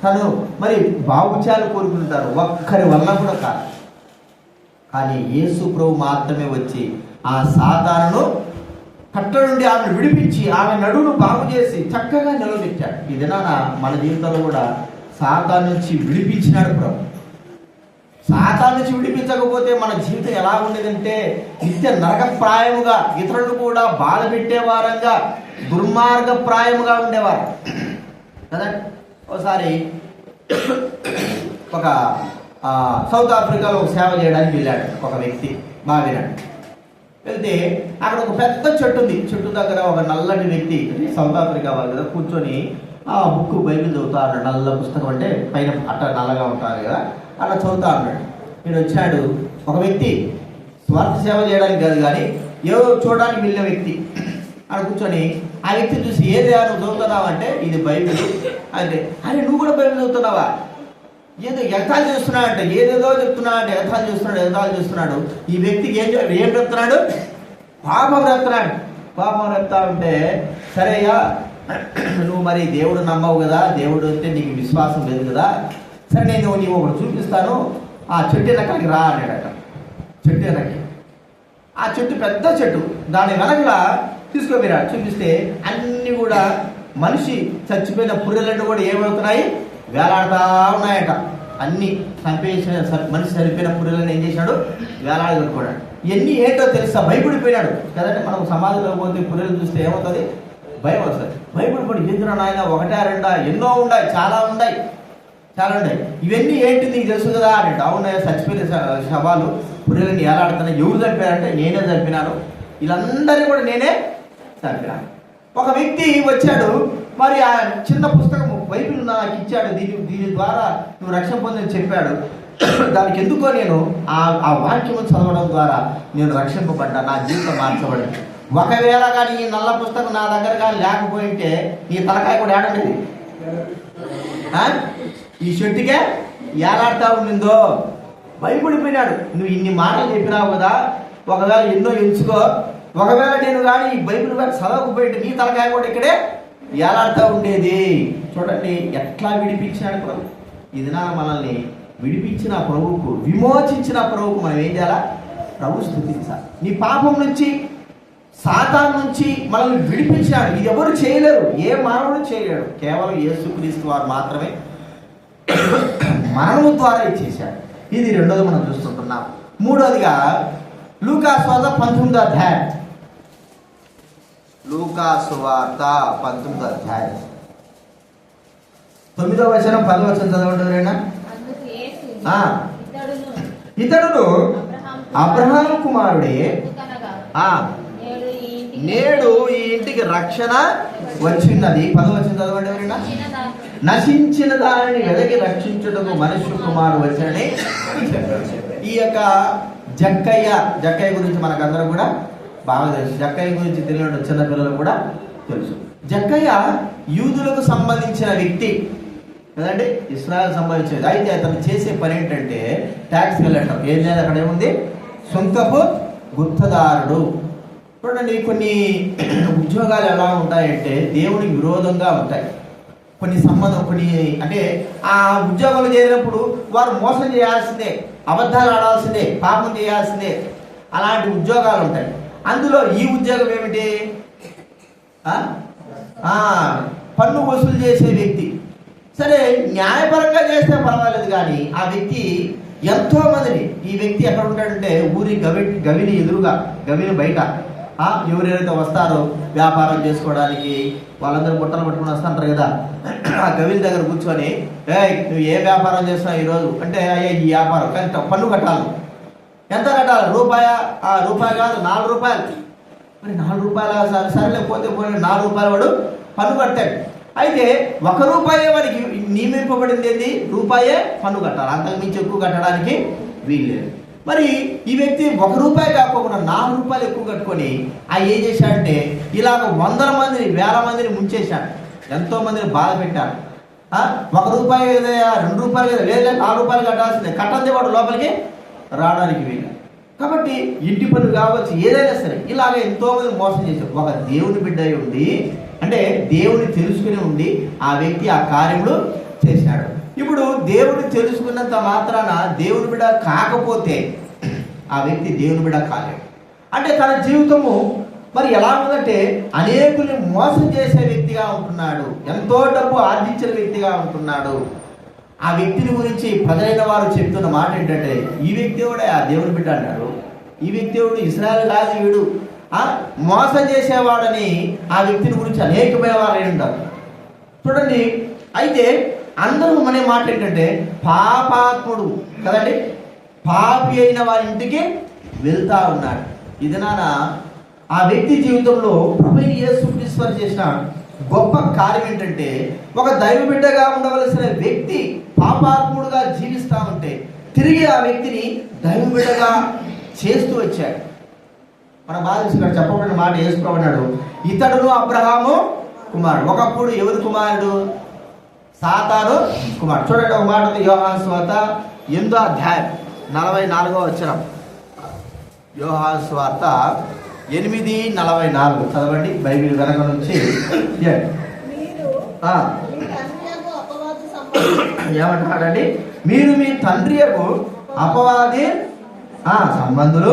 తను మరి బాగు చేయాలని కోరుకుంటారు. ఒక్కరి వల్ల కూడా కాదు. కానీ యేసు ప్రభు మాత్రమే వచ్చి ఆ సాతానును కట్టడి నుండి ఆమెను విడిపించి ఆమె నడువును బాగు చేసి చక్కగా నిలబెట్టాడు. ఈ దినాన మన జీవితంలో కూడా సాతాను నుంచి విడిపించినాడు ప్రభు. సాతాను నుంచి విడిపించకపోతే మన జీవితం ఎలా ఉండేదంటే నిత్య నరకప్రాయముగా, ఇతరులను కూడా బాధ పెట్టేవారంగా, దుర్మార్గప్రాయముగా ఉండేవారు కదా. ఒకసారి ఒక సౌత్ ఆఫ్రికాలో ఒక సేవ చేయడానికి వెళ్ళాడు ఒక వ్యక్తి. బాగా విన్నాడు. వెళ్తే అక్కడ ఒక పెద్ద చెట్టు ఉంది. చెట్టు దగ్గర ఒక నల్లటి వ్యక్తి, సౌత్ ఆఫ్రికా వాళ్ళు కదా, కూర్చొని ఆ బుక్ బైబిల్ చదువుతా అన్నాడు. నల్ల పుస్తకం అంటే పైన అట్ట నల్లగా ఉంటారు కదా, అలా చదువుతా అన్నాడు. నేను వచ్చాడు ఒక వ్యక్తి, స్వార్థ సేవ చేయడానికి కాదు కానీ ఏదో చూడడానికి వెళ్ళిన వ్యక్తి. అక్కడ కూర్చొని ఆ వ్యక్తి చూసి, ఏదే నువ్వు చదువుతున్నావు అంటే, ఇది బైబిల్ అంటే, అరే నువ్వు కూడా బైబిల్ చదువుతున్నావా? ఏదో ఎగతాలు చేస్తున్నాడు అంటే, ఏదేదో చెప్తున్నాడు అంటే ఎగతాలు చేస్తున్నాడు. ఈ వ్యక్తికి ఏం చెప్తున్నాడు? పాపం చెప్తున్నాడు. పాపం చెప్తా ఉంటే, సరేయ్యా నువ్వు మరి దేవుడు నమ్మవు కదా, దేవుడు అంటే నీకు విశ్వాసం లేదు కదా, సరే నేను నీవు ఒకటి చూపిస్తాను, ఆ చెట్టు వెనకాలకి రా అన్నాడట. చెట్టు వెనక్కి, ఆ చెట్టు పెద్ద చెట్టు, దాని వెనకల తీసుకుపోయాడు. చూపిస్తే అన్నీ కూడా మనిషి చచ్చిపోయిన పుర్రెలన్నీ కూడా ఏమవుతున్నాయి? వేలాడుతూ ఉన్నాయట. అన్నీ చంపేసిన మనిషి చనిపోయిన పుర్రెలను ఏం చేశాడు? వేలాడి కట్టుకున్నాడు. ఇవన్నీ ఏంటో తెలుసా? భయపడిపోయినాడు కదంటే. మనం సమాజంలో పోతే పుర్రెలు చూస్తే ఏమవుతుంది? భయం వస్తుంది. భయపడిపోయి ఎందుకు నాయన, ఒకటా రెండా, ఎన్నో ఉన్నాయి, చాలా ఉన్నాయి. ఇవన్నీ ఏంటి నీకు తెలుసు కదా అని. అవునాయ, చచ్చిపోయిన శవాలు పుర్రెలను ఏలాడుతున్నాయి. ఎవరు చంపారంటే నేనే చంపినాను, వీళ్ళందరినీ కూడా నేనే చంపినాను. ఒక వ్యక్తి వచ్చాడు, మరి ఆ చిన్న పుస్తకం బైబిల్ నాకు ఇచ్చాడు, దీని ద్వారా నువ్వు రక్షణ పొందని చెప్పాడు. దానికి ఎందుకో నేను ఆ వాక్యం చదవడం ద్వారా నేను రక్షింపబడ్డా, నా జీవితం మార్చబడింది. ఒకవేళ కానీ ఈ నల్ల పుస్తకం నా దగ్గర కానీ లేకపోయింటే నీ తలకాయ కూడా ఏడండి ఈ చెట్టుకే ఏలాడుతూ ఉండిందో. భయపడిపోయినాడు. నువ్వు ఇన్ని మాటలు చెప్పినావు కదా, ఒకవేళ ఎన్నో ఎంచుకో, ఒకవేళ నేను కానీ ఈ బైబిల్ కానీ చదవకపోయింటే నీ తలకాయ కూడా ఇక్కడే ఏలాడుతూ ఉండేది. చూడండి ఎట్లా విడిపించాడు ప్రభు. ఇది నా మనల్ని విడిపించిన ప్రభువుకు, విమోచించిన ప్రభువుకు మనం ఏం చేయాలా? ప్రభు స్తుతించాలి. నీ పాపం నుంచి, సాతాను నుంచి మనల్ని విడిపించాడు. ఇది ఎవరు చేయలేరు, ఏ మానవుడు చేయలేడు, కేవలం యేసుక్రీస్తు వారు మాత్రమే మరణము ద్వారా ఇచ్చేశాడు. ఇది రెండోది మనం చూస్తుంటున్నాం. మూడోదిగా లూకా సువార్త 19వ అధ్యాయం. లూకా సువార్త 19వ అధ్యాయం 9వ వచనం 10వ వచనం చదవండి. ఇతడును అబ్రహాము కుమారుడే, నేడు ఈ ఇంటికి రక్షణ వచ్చినది. 10వ వచనం చదవండి ఎవరైనా. నశించిన దానిని వెలకి రక్షించుటకు మనుష్య కుమారుడు వచ్చాడని. ఈ యొక్క జక్కయ్య గురించి మనకందరం కూడా బాగా తెలుసు. జక్కయ్య గురించి తెలియని చిన్నపిల్లలు కూడా తెలుసు. జక్కయ్య యూదులకు సంబంధించిన వ్యక్తి కదండి, ఇస్రాయల్ సంబంధించేది. అయితే అతను చేసే పని ఏంటంటే ట్యాక్స్ కలెక్టర్. ఏం చేయాలి? అక్కడ ఏముంది? సుంకపు గుత్తదారుడు. చూడండి, కొన్ని ఉద్యోగాలు ఎలా ఉంటాయంటే దేవునికి విరోధంగా ఉంటాయి. కొన్ని అంటే ఆ ఉద్యోగాలు చేరినప్పుడు వారు మోసం చేయాల్సిందే, అబద్ధాలు ఆడాల్సిందే, పాపం చేయాల్సిందే. అలాంటి ఉద్యోగాలు ఉంటాయి. అందులో ఈ ఉద్యోగం ఏమిటి? పన్ను వసూలు చేసే వ్యక్తి. సరే, న్యాయపరంగా చేస్తే పర్వాలేదు, కానీ ఆ వ్యక్తి ఎంతో మందిని, ఈ వ్యక్తి ఎక్కడ ఉంటాడంటే ఊరి గవిని ఎదురుగా, గవిని బయట ఎవరెవరైతే వస్తారో వ్యాపారం చేసుకోవడానికి, వాళ్ళందరూ బుట్టలు పట్టుకుని వస్తుంటారు కదా, ఆ గవిని దగ్గర కూర్చొని, నువ్వు ఏ వ్యాపారం చేస్తున్నావు ఈరోజు అంటే, అయ్యా ఈ వ్యాపారం, కానీ పన్ను కట్టాలి. ఎంత కట్టాలి? రూపాయి కాదు, 4 రూపాయలు. మరి 4 రూపాయలు సరేలే, పోతే 4 రూపాయలు వాడు పన్ను కట్టాడు. అయితే 1 రూపాయే వాడికి నియమింపబడింది. ఏంది? రూపాయే పన్ను కట్టాలి, అంతకు మించి ఎక్కువ కట్టడానికి వీల్లేదు. మరి ఈ వ్యక్తి 1 రూపాయి కాకుండా 4 రూపాయలు ఎక్కువ కట్టుకొని ఏం చేశాడంటే ఇలాగ 100 మందిని, 1000 మందిని ముంచేశాడు. ఎంతో మందిని బాధ పెట్టాడు. 1 రూపాయి కదా, 2 రూపాయలు కదా, లేదా 4 రూపాయలు కట్టాల్సిందే. కట్టందే వాడు లోపలికి రావడానికి వీలు. కాబట్టి ఇంటి పన్ను కావచ్చు, ఏదైనా సరే ఇలాగ ఎంతో మంది మోసం చేశారు. ఒక దేవుని బిడ్డ ఉండి, అంటే దేవుని తెలుసుకుని ఉండి ఆ వ్యక్తి ఆ కార్యములు చేశాడు. ఇప్పుడు దేవుని తెలుసుకున్నంత మాత్రాన దేవుని బిడ్డ కాకపోతే ఆ వ్యక్తి దేవుని బిడ్డ కాలేడు. అంటే తన జీవితము మరి ఎలా ఉందంటే అనేకుల్ని మోసం చేసే వ్యక్తిగా ఉంటున్నాడు, ఎంతో డబ్బు ఆర్జించిన వ్యక్తిగా ఉంటున్నాడు. ఆ వ్యక్తిని గురించి ప్రజలైన వారు చెప్తున్న మాట ఏంటంటే, ఈ వ్యక్తి కూడా ఆ దేవుని బిడ్డ అన్నాడు, ఈ వ్యక్తి కూడా ఇశ్రాయేలు రాజు వీడు మోసం చేసేవాడని ఆ వ్యక్తిని గురించి అనేకమైన వారు ఉంటారు. చూడండి, అయితే అందరూ అనే మాట ఏంటంటే పాపాత్ముడు కదండి, పాపి అయిన వారి ఇంటికి వెళ్తా ఉన్నాడు. ఇది నాన్న ఆ వ్యక్తి జీవితంలో ప్రభువైన యేసుక్రీస్తు వారు చేసిన గొప్ప కార్యం ఏంటంటే, ఒక దైవ బిడ్డగా ఉండవలసిన వ్యక్తి పాపాత్ముడుగా జీవిస్తూ ఉంటే తిరిగి ఆ వ్యక్తిని దైవ బిడ్డగా చేస్తూ వచ్చాడు. మన బాధ ఇక్కడ చెప్పబడిన మాట యేసు ప్రభు అన్నాడు, ఇతడును అబ్రహాము కుమారుడు. ఒకప్పుడు ఎవరి కుమారుడు? సాతాను కుమారుడు. చూడండి ఒక మాట ఉంది, యోహాను సువార్త 8వ అధ్యాయం 44వ వచనం. యోహాను సువార్త 8:44 చదవండి, బైబిల్ వెనక నుంచి. ఏమంటాడండి? మీరు మీ తండ్రి యొక్క అపవాది సంబంధులు.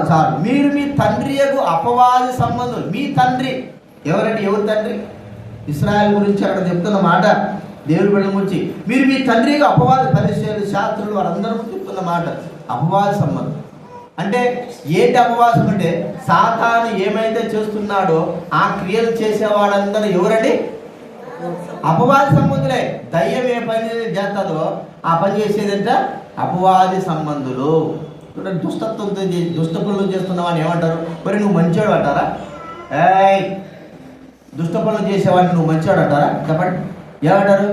చాలు, మీరు మీ తండ్రి యొక్క అపవాది సంబంధులు. మీ తండ్రి ఎవరండి? ఎవరి తండ్రి? ఇశ్రాయేల్ గురించి అక్కడ చెప్తున్న మాట, దేవుడి బిడ్డల గురించి. మీరు మీ తండ్రి యొక్క అపవాది, పరిచయాలు, శాస్త్రులు వారందరూ చెప్తున్న మాట అపవాది సంబంధం. అంటే ఏంటి అపవాసం అంటే, సాతాను ఏమైతే చేస్తున్నాడో ఆ క్రియలు చేసేవాడందరూ ఎవరండి? అపవాది సంబంధులే. దయ్యం ఏ పని చేస్తుందో ఆ పని చేసేదంట అపవాది సంబంధులు. చూడండి, దుష్టత్వంతో దుష్ట పనులు చేస్తున్న వాడిని ఏమంటారు? మరి నువ్వు మంచివాడు అంటారా? దుష్ట పనులు చేసేవాడిని నువ్వు మంచివాడు అంటారా? చెప్పండి, ఏమంటారు?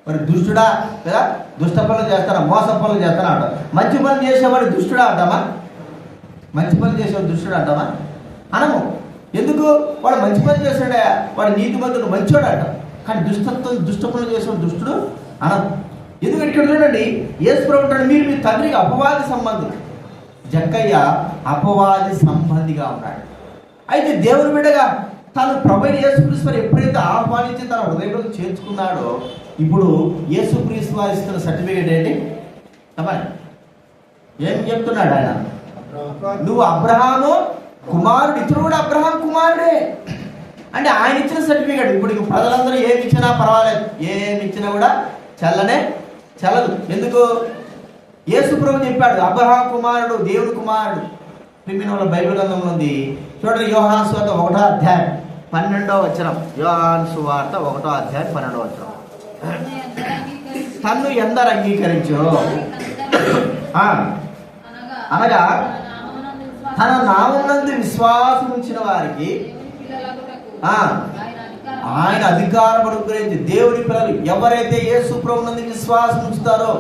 మరి దుష్టుడా కదా, దుష్ట పనులు చేస్తారా, మోస పనులు చేస్తారా అంటారు. మంచి పనులు చేసేవాడు దుష్టుడా అంటామా? మంచి పనులు చేసేవాడు దుష్టుడు అంటామా? అనము. ఎందుకు? వాడు మంచి పనులు చేస్తాడా, వాడు నీతిమంతుడు మంచివాడు అంటాం. కానీ దుష్ట పనులు చేసేవాడు దుష్టుడు అనము. ఎందుకంటే ఇక్కడ చూడండి, యేసు ప్రభు అంటాడు, మీరు మీ తండ్రికి అపవాది సంబంధులు. జక్కయ్య అపవాది సంబంధిగా ఉన్నాడు. అయితే దేవుని బిడ్డగా తను ప్రభువైన యేసుక్రీస్తు వారు ఎప్పుడైతే ఆహ్వానించి తన హృదయంలో చేర్చుకున్నాడో, ఇప్పుడు యేసుక్రీస్తు వారు ఇస్తున్న సర్టిఫికేట్ ఏంటి? చెప్పండి, ఏం చెప్తున్నాడు ఆయన? నువ్వు అబ్రహాము కుమారుడు. ఇతడు కూడా అబ్రహాం కుమారుడే. అంటే ఆయన ఇచ్చిన సర్టిఫికేట్. ఇప్పుడు ప్రజలందరూ ఏమి ఇచ్చినా పర్వాలేదు, ఏమి ఇచ్చినా కూడా చల్లదు. ఎందుకు? యేసు ప్రభు చెప్పాడు, అబ్రహాం కుమారుడు, దేవుని కుమారుడు. ప్రియమైన బైబిల్ గ్రంథంలో ఉంది. చూడండి, యోహాను సువార్త 1వ అధ్యాయం 12వ వచనం. యోహాను సువార్త 1వ అధ్యాయం 12వ వచనం. తన్ను ఎందరు అంగీకరించో, అనగా తన నామమునందు విశ్వాసం ఉంచిన వారికి ఆయన అధికారం అనుగ్రహించి, దేవుని పిల్లలు ఎవరైతే యేసు ప్రభువునందు విశ్వాసం ఉంచుతారో,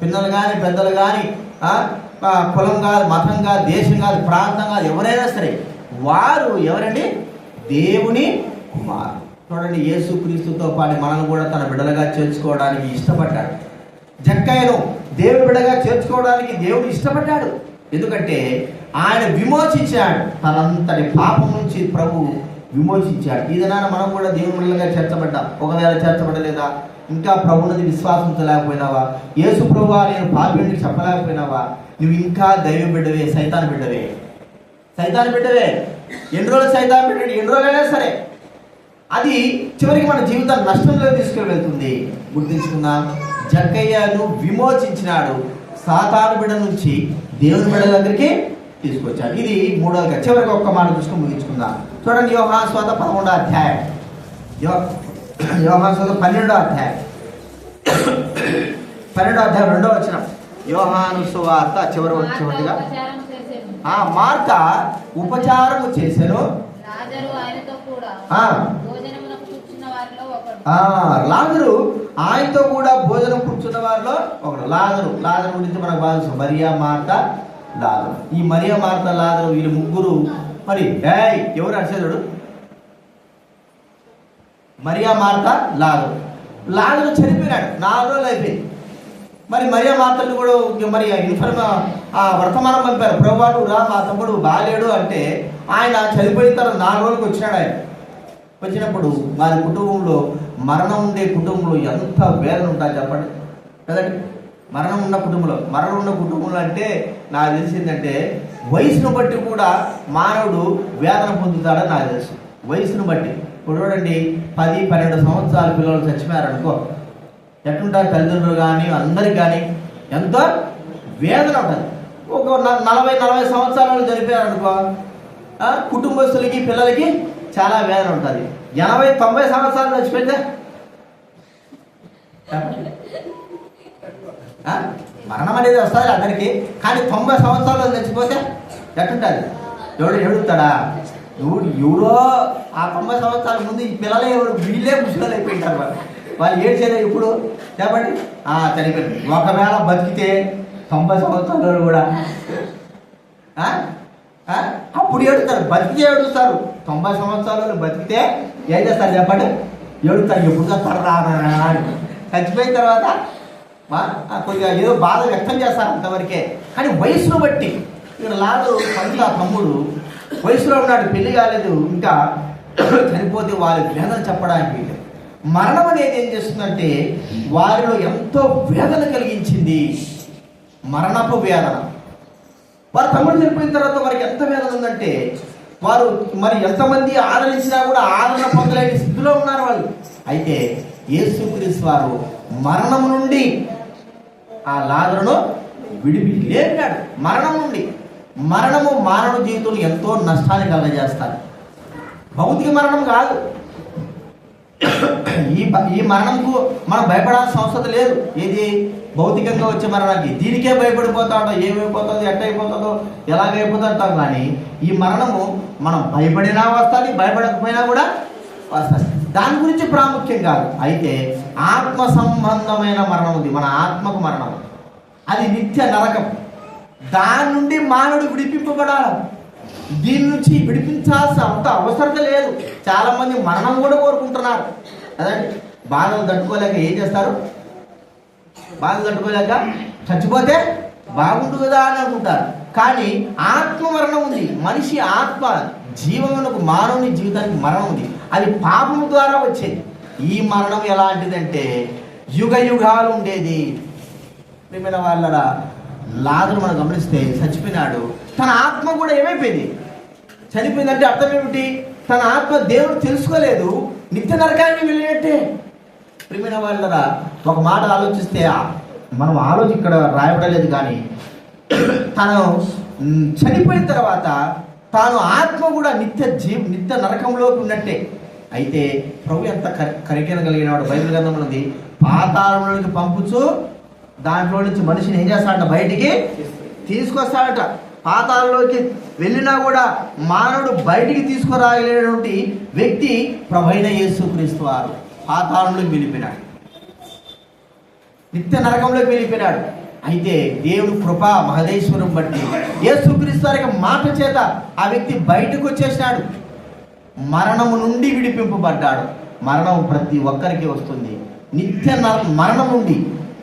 పిల్లలు కానీ పెద్దలు కానీ, కులం కాదు, మతం కాదు, దేశం కాదు, ప్రాంతం కాదు, ఎవరైనా సరే వారు ఎవరండి? దేవుని కుమారుడు. చూడండి, యేసుక్రీస్తుతో పాటు మనల్ని కూడా తన బిడ్డలుగా చేర్చుకోవడానికి ఇష్టపడ్డాడు. జక్కయ్యను దేవుని బిడ్డగా చేర్చుకోవడానికి దేవుడు ఇష్టపడ్డాడు. ఎందుకంటే ఆయన విమోచించాడు, తనంతటి పాపం నుంచి ప్రభు విమోచించాడు. ఇదైనా మనం కూడా దేవుని బిడ్డలుగా చేర్చబడ్డాం. ఒకవేళ చేర్చబడలేదా, ఇంకా ప్రభువునది విశ్వాసించలేకపోయినావా, యేసు ప్రభువా నేను పాపిని చెప్పలేకపోయినావా, నువ్వు ఇంకా దైవ బిడ్డవే, సైతాన్ బిడ్డవే. ఎన్ని రోజులు సైతాన్ బిడ్డడు, ఎన్ని రోజులైనా సరే అది చివరికి మన జీవితాన్ని నష్టంలో తీసుకుని వెళ్తుంది. గుర్తించుకుందాం, జక్కయ్యను విమోచించినాడు, సాతాను బిడ్డ నుంచి దేవుని బిడ్డ దగ్గరికి తీసుకొచ్చాడు. ఇది 3వ. చివరికి ఒక్క మాట చూసుకొని ముగించుకుందాం. చూడండి, యోహాను సువార్త 11వ అధ్యాయం. యోహాను సువార్త 12వ అధ్యాయం 2వ వచనం. యోహాను సువార్త చివరిగా మార్త ఉపచారము చేసెను. లాజరు ఆయనతో కూడా భోజనం కూర్చున్న వారిలో ఒకడు. లాజరు గురించి మనకు బాగా మరియా, మార్త, లాజరు. ఈ మరియా, మార్త, లాజరు వీళ్ళు ముగ్గురు. మరి ఎవరు అర్చేదుడు? మరియా, మార్త, లాజరు చనిపోయినాడు, 4 రోజులు అయిపోయింది. మరి మరియా, మార్తలు కూడా మరి వర్తమానం పంపారు, ప్రభువాడు రా, మా తమ్ముడు బాలేడు అంటే. ఆయన చనిపోయిన తర్వాత 4 రోజులకు వచ్చినాడు. ఆయన వచ్చినప్పుడు వారి కుటుంబంలో, మరణం ఉండే కుటుంబంలో ఎంత వేదన ఉంటాయి చెప్పండి కదండి. మరణం ఉన్న కుటుంబంలో అంటే నాకు తెలిసిందంటే వయసును బట్టి కూడా మానవుడు వేదన పొందుతాడని నాకు తెలుసు. వయసును బట్టి ఇప్పుడు చూడండి, 10-12 సంవత్సరాల పిల్లలు చచ్చిపోయారనుకో, ఎట్లుంటారు తల్లిదండ్రులు కానీ అందరికి కానీ ఎంతో వేదన ఉంటుంది. ఒక 40 సంవత్సరాలు చనిపోయారనుకో, కుటుంబస్తులకి పిల్లలకి చాలా వేదన ఉంటుంది. 80-90 సంవత్సరాలు చచ్చిపోతే మరణం అనేది వస్తుంది అందరికీ, కానీ 90 సంవత్సరాలు చచ్చిపోతే ఎట్టుంటుంది? ఎవడు ఎడుగుతాడా? ఎవరో ఆ 90 సంవత్సరాల ముందు ఈ పిల్లలే వీళ్ళే ముసలు అయిపోయింటారు. వాళ్ళు ఏడ్చేదే ఇప్పుడు చెప్పండి. చనిపోయింది. ఒకవేళ బతికితే 90 సంవత్సరాలు కూడా అప్పుడు ఏడుస్తారు, బతికితే ఏడుస్తారు. 90 సంవత్సరాలు బతికితే ఏం చేస్తారు చెప్పండి? ఏడుస్తారు. ఎప్పుడు చేస్తారు రా? చచ్చిపోయిన తర్వాత కొద్దిగా ఏదో బాధ వ్యక్తం చేస్తారు అంతవరకే. కానీ వయసును బట్టి ఇక్కడ లాజరు సొంత తమ్ముడు వయసులో ఉన్నాడు, పెళ్లి కాలేదు, ఇంకా చనిపోతే వారి వేదన చెప్పడానికి మరణం అనేది ఏం చేస్తుందంటే వారిలో ఎంతో వేదన కలిగించింది. మరణపు వేదన. వారి తమ్ముడు చనిపోయిన తర్వాత వారికి ఎంత వేదన ఉందంటే వారు మరి ఎంతమంది ఆదరించినా కూడా ఆదరణ పొందలేని స్థితిలో ఉన్నారు వాళ్ళు. అయితే యేసుక్రీస్తు వారు మరణం నుండి ఆ లాజరును లేపాడు. మరణం నుండి. మరణము మానవ జీవితంలో ఎంతో నష్టాన్ని కలగజేస్తారు. భౌతిక మరణం కాదు. ఈ మరణంకు మనం భయపడాల్సిన అవసరం లేదు. ఏది భౌతికంగా వచ్చే మరణానికి దీనికే భయపడిపోతా ఉంటాం. ఏమైపోతుందో, ఎట్టయిపోతుందో, ఎలాగైపోతుంటాం. కానీ ఈ మరణము మనం భయపడినా వస్తుంది, భయపడకపోయినా కూడా వస్తుంది. దాని గురించి ప్రాముఖ్యం కాదు. అయితే ఆత్మ సంబంధమైన మరణం ఉంది. మన ఆత్మకు మరణం, అది నిత్య నరకం. దాని నుండి మానవుడు విడిపింపబడాలి. దీని నుంచి విడిపించాల్సిన అంత అవసరం లేదు. చాలా మంది మరణం కూడా కోరుకుంటున్నారు అదండి. బాధలు తట్టుకోలేక ఏం చేస్తారు? బాధలు తట్టుకోలేక చచ్చిపోతే బాగుండు కదా అని అనుకుంటారు. కానీ ఆత్మ మరణం ఉంది. మనిషి ఆత్మ జీవమునకు, మానవుని జీవితానికి మరణం ఉంది. అది పాపము ద్వారా వచ్చేది. ఈ మరణం ఎలాంటిదంటే యుగ యుగాలు ఉండేది. ప్రియమైన వాళ్ళ లాజరు మనం గమనిస్తే చచ్చిపోయినాడు. తన ఆత్మ కూడా ఏమైపోయింది? చనిపోయిందంటే అర్థం ఏమిటి? తన ఆత్మ దేవుడు తెలుసుకోలేదు, నిత్య నరకానికి వెళ్ళినట్టే. ప్రియమైన వాళ్ళ ఒక మాట ఆలోచిస్తే, మనం ఇక్కడ రాయబడలేదు కానీ తను చనిపోయిన తర్వాత తాను ఆత్మ కూడా నిత్య నరకంలోకి ఉన్నట్టే. అయితే ప్రభు ఎంత కరికన కలిగిన వాడు. బైబిల్ గ్రంథంలో ఉంది, పాతాళంలోకి పంపుచు దాంట్లో నుంచి మనిషిని ఏం చేస్తాడట? బయటికి తీసుకొస్తాడట. పాతాళంలోకి వెళ్ళినా కూడా మానవుడు బయటికి తీసుకురాగలిగినటువంటి వ్యక్తి ప్రభువైన యేసుక్రీస్తు వారు. పాతాళంలోకి వెళ్ళిపోయినాడు, నిత్య నరకంలోకి వెళ్ళిపోయినాడు. అయితే దేవుడు కృపా మహదేశ్వరం బట్టి యేసుక్రీస్తు వారి మాట చేత ఆ వ్యక్తి బయటకు వచ్చేసినాడు. మరణము నుండి విడిపింపబడ్డాడు. మరణం ప్రతి ఒక్కరికి వస్తుంది. నిత్య మరణం నుండి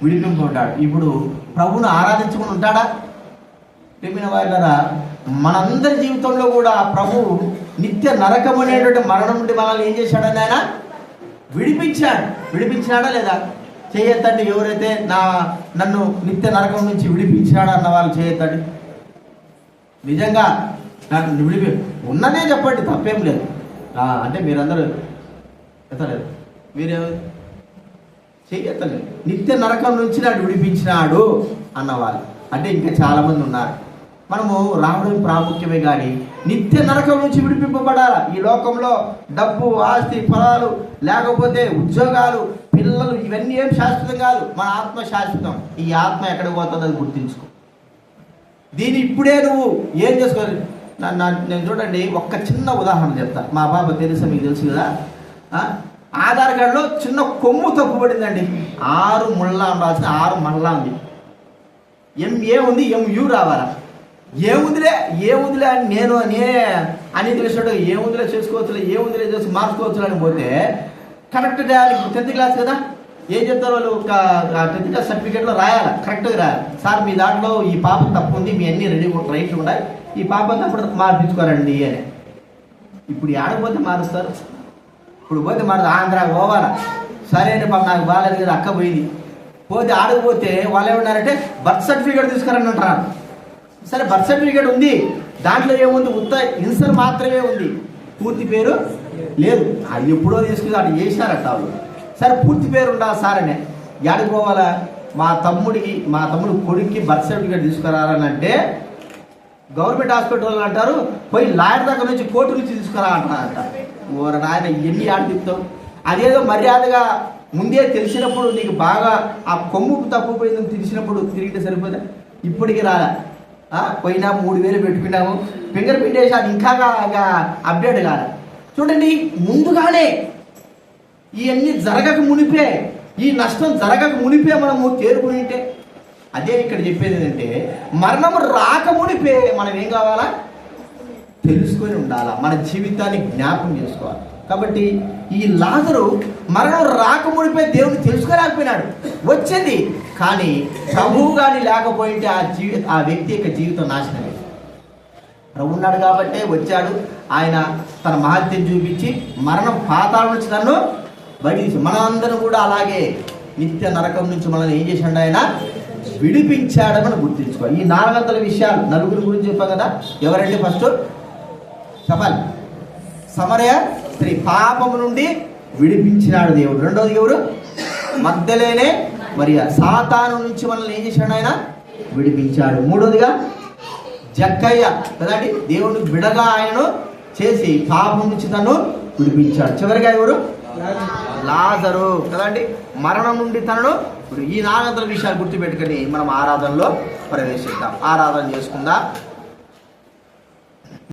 విడిపింపబడ్డాడు. ఇప్పుడు ప్రభువును ఆరాధించుకుని ఉంటాడా? ప్రియమైన వాళ్ళరా, మనందరి జీవితంలో కూడా ప్రభు నిత్య నరకం అనేటువంటి మరణం నుండి మనల్ని ఏం చేశాడని ఆయన విడిపించాడా లేదా? చేయొద్దండి. ఎవరైతే నన్ను నిత్య నరకం నుంచి విడిపించాడు అన్న వాళ్ళు చేయొద్దండి. నిజంగా నన్ను ఉన్నదే చెప్పండి, తప్పేం లేదు. అంటే మీరందరూ ఎత్తలేదు, మీరే చేయలేదు. నిత్య నరకం నుంచి నన్ను విడిపించినాడు అన్నవాళ్ళు అంటే ఇంకా చాలామంది ఉన్నారు. మనము రావడం ప్రాముఖ్యమే కానీ నిత్య నరకం నుంచి విడిపింపబడాలి. ఈ లోకంలో డబ్బు, ఆస్తి, ఫలాలు, లేకపోతే ఉద్యోగాలు, పిల్లలు, ఇవన్నీ ఏం శాశ్వతం కాదు. మన ఆత్మ శాశ్వతం. ఈ ఆత్మ ఎక్కడికి పోతుందో అది గుర్తించుకో. దీన్ని ఇప్పుడే నువ్వు ఏం చేసుకోవాలి? నేను చూడండి, ఒక్క చిన్న ఉదాహరణ చెప్తాను. మా బాబా తెలుసా, మీకు తెలుసు కదా. ఆధార్ కార్డులో చిన్న కొమ్ము తప్పుపడిందండి. 6 ముళ్ళ ఉండాల్సిన 6 మళ్ళా ఉంది. ఎంఏ ఉంది, ఎంయు రావాలా? ఏముందిలే అని నేనే అని తెలిసినట్టు ఏముందిలే చేసుకోవచ్చులే, ఏముందిలే చేసి మార్చుకోవచ్చులే అని పోతే కరెక్ట్ రాయాలి. 10th క్లాస్ కదా, ఏం చెప్తారు వాళ్ళు? 10th క్లాస్ సర్టిఫికేట్లో రాయాలి, కరెక్ట్గా రాయాలి. సార్ మీ దాంట్లో ఈ పాపం తప్పు ఉంది, మీ అన్ని రైట్లు ఉన్నాయి, ఈ పాపం తప్పుడు మార్పించుకోరండి అని. ఇప్పుడు ఆడకపోతే మారుస్తారు. ఇప్పుడు పోతే మారు ఆంధ్రాకి పోవాలా? సరే అండి పాప నాకు బాగాలేదు కదా, అక్క పోయింది, పోతే ఆడకపోతే వాళ్ళు ఏమన్నారంటే బర్త్ సర్టిఫికేట్ తీసుకురని అంటున్నారు. సరే బర్త్ సర్టిఫికేట్ ఉంది, దాంట్లో ఏముంది, ఉత్త ఇన్సర్ మాత్రమే ఉంది, పూర్తి పేరు లేదు. అది ఎప్పుడో తీసుకుని అటు చేసినారట వాళ్ళు. సరే పూర్తి పేరు ఉండాలి సార్ అని ఎక్కడికి పోవాలా, మా తమ్ముడు కొడుక్కి బర్త్ సర్టిఫికేట్ తీసుకురాలని అంటే గవర్నమెంట్ హాస్పిటల్ వాళ్ళు అంటారు పోయి లాయర్ దగ్గర నుంచి కోర్టు నుంచి తీసుకురా అంటారంట. ఓర నాయన ఎన్ని ఆడ తిప్పుతావు. అదేదో మర్యాదగా ముందే తెలిసినప్పుడు నీకు బాగా ఆ కొమ్ము తప్పుపోయిందని తెలిసినప్పుడు తిరిగితే సరిపోదా. ఇప్పటికీ రాలా, పోయినా 3000 పెట్టుకున్నాము, ఫింగర్ ప్రింట్ వేసి అది ఇంకా అప్డేట్ కాలే. చూడండి, ముందుగానే ఇవన్నీ జరగక మునిపే, ఈ నష్టం జరగక మునిపే మనము చేరుకుని ఉంటే, అదే ఇక్కడ చెప్పేది ఏంటంటే మరణము రాక మునిపే మనం ఏం కావాలా, తెలుసుకొని ఉండాలా, మన జీవితాన్ని జ్ఞాపకం చేసుకోవాలి. కాబట్టి ఈ లాజరు మరణం రాకముడిపై దేవుని తెలుసుకోలేకపోయినాడు. వచ్చింది కానీ ప్రభువు కానీ లేకపోయింటే ఆ వ్యక్తి యొక్క జీవితం నాశనమే. ప్రభు ఉన్నాడు కాబట్టే వచ్చాడు. ఆయన తన మహత్యం చూపించి మరణం పాతాళం నుంచి నన్ను బయటికి, మనందరం కూడా అలాగే నిత్య నరకం నుంచి మనల్ని ఏం చేశాడు, ఆయన విడిపించాడని గుర్తించుకోవాలి. ఈ 400 విషయాలు నలుగురి గురించి చెప్పాం కదా. ఎవరంటే ఫస్ట్ చెప్పాలి, సమరయ స్త్రీ పాపము నుండి విడిపించినాడు దేవుడు. రెండోది ఎవరు, మగ్దలేనే మరియ, సాతాను నుంచి మనల్ని ఏం చేశాడు, ఆయన విడిపించాడు. మూడోదిగా జక్కయ్య కదండి, దేవుని బిడగా ఆయనను చేసి పాపం నుంచి తను విడిపించాడు. చివరిగా ఎవరు, లాజరు కదండి, మరణం నుండి తనను. ఈ 400 విషయాలు గుర్తుపెట్టుకొని మనం ఆరాధనలో ప్రవేశిద్దాం, ఆరాధన చేసుకుందాం.